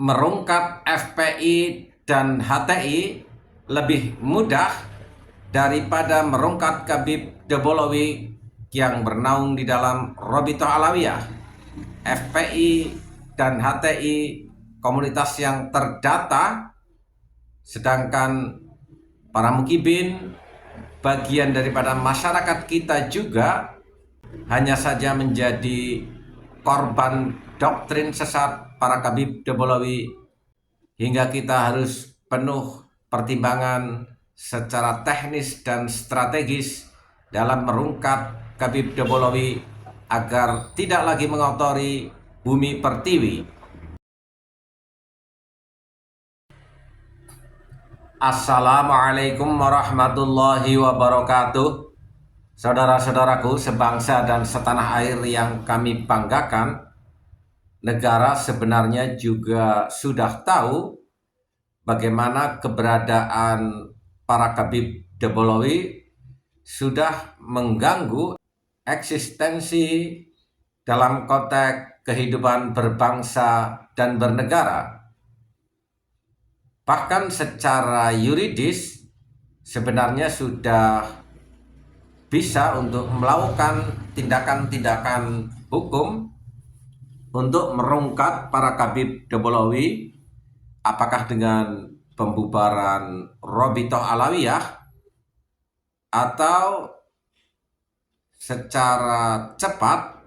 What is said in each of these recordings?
merungkat FPI dan HTI lebih mudah daripada merungkat Khabib Debolowi yang bernaung di dalam Robitoh Alawiyah. FPI dan HTI komunitas yang terdata, sedangkan para mukibin bagian daripada masyarakat kita juga hanya saja menjadi korban doktrin sesat para Khabib Debolowi, hingga kita harus penuh pertimbangan secara teknis dan strategis dalam merungkat Khabib Debolowi agar tidak lagi mengotori bumi pertiwi. Assalamualaikum warahmatullahi wabarakatuh. Saudara-saudaraku sebangsa dan setanah air yang kami banggakan, negara sebenarnya juga sudah tahu bagaimana keberadaan para Khabib Debolowi sudah mengganggu eksistensi dalam konteks kehidupan berbangsa dan bernegara. Bahkan secara yuridis sebenarnya sudah bisa untuk melakukan tindakan-tindakan hukum untuk merungkat para Khabib Debolowi, apakah dengan pembubaran Robitoh Alawiyah atau secara cepat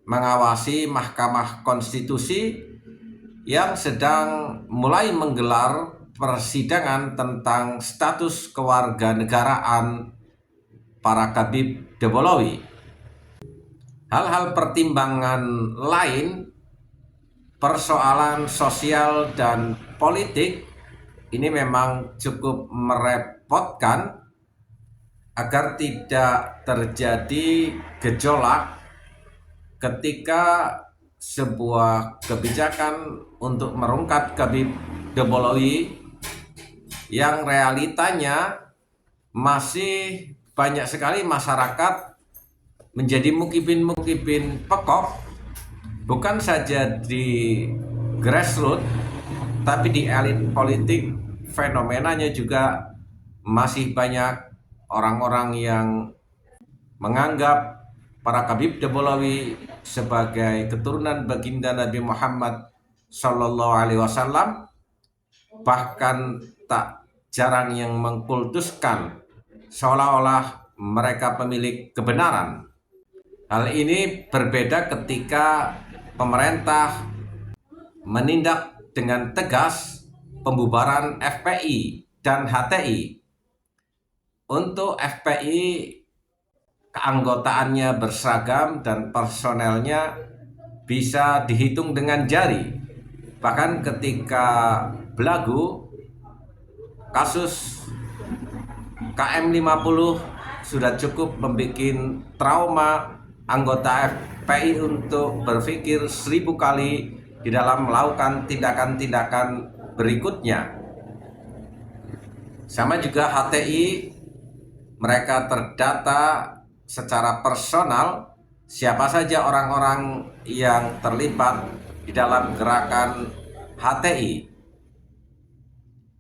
mengawasi Mahkamah Konstitusi yang sedang mulai menggelar persidangan tentang status kewarganegaraan para Khabib Debolowi. Hal-hal pertimbangan lain, persoalan sosial dan politik ini memang cukup merepotkan agar tidak terjadi gejolak ketika sebuah kebijakan untuk merungkat Khabib Debolowi yang realitanya masih banyak sekali masyarakat menjadi mukibin pekok, bukan saja di grassroots, tapi di elit politik. Fenomenanya juga masih banyak orang-orang yang menganggap para Khabib Debolowi sebagai keturunan baginda Nabi Muhammad SAW, bahkan tak jarang yang mengkultuskan seolah-olah mereka pemilik kebenaran. Hal ini berbeda ketika pemerintah menindak dengan tegas pembubaran FPI dan HTI. Untuk FPI, keanggotaannya berseragam dan personelnya bisa dihitung dengan jari. Bahkan ketika belagu kasus KM50 sudah cukup membuat trauma anggota FPI untuk berpikir 1000 kali di dalam melakukan tindakan-tindakan berikutnya. Sama juga HTI, mereka terdata secara personal siapa saja orang-orang yang terlibat di dalam gerakan HTI.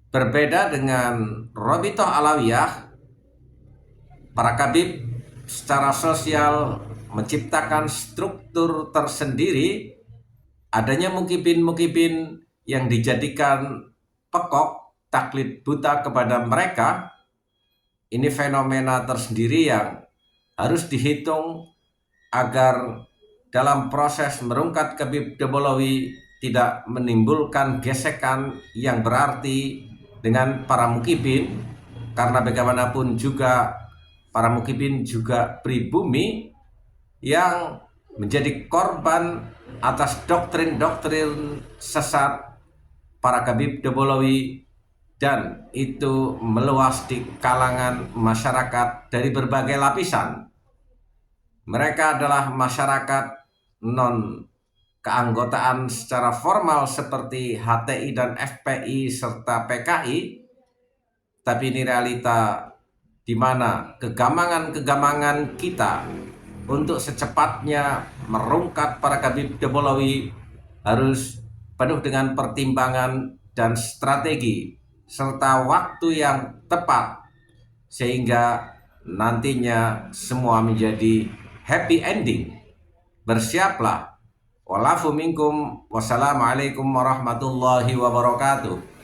Berbeda dengan Robitoh Alawiyah, para Khabib secara sosial menciptakan struktur tersendiri, adanya mukibin yang dijadikan pekok taklid buta kepada mereka. Ini fenomena tersendiri yang harus dihitung agar dalam proses merungkat Khabib Debolowi tidak menimbulkan gesekan yang berarti dengan para mukibin, karena bagaimanapun juga para mukibin juga pribumi yang menjadi korban atas doktrin-doktrin sesat para Khabib Debolowi, dan itu meluas di kalangan masyarakat dari berbagai lapisan. Mereka adalah masyarakat non keanggotaan secara formal seperti HTI dan FPI serta PKI, tapi ini realita di mana kegamangan kita untuk secepatnya merungkat para Khabib Debolowi harus penuh dengan pertimbangan dan strategi serta waktu yang tepat sehingga nantinya semua menjadi happy ending. Bersiaplah. Walafu minkum. Wassalamualaikum warahmatullahi wabarakatuh.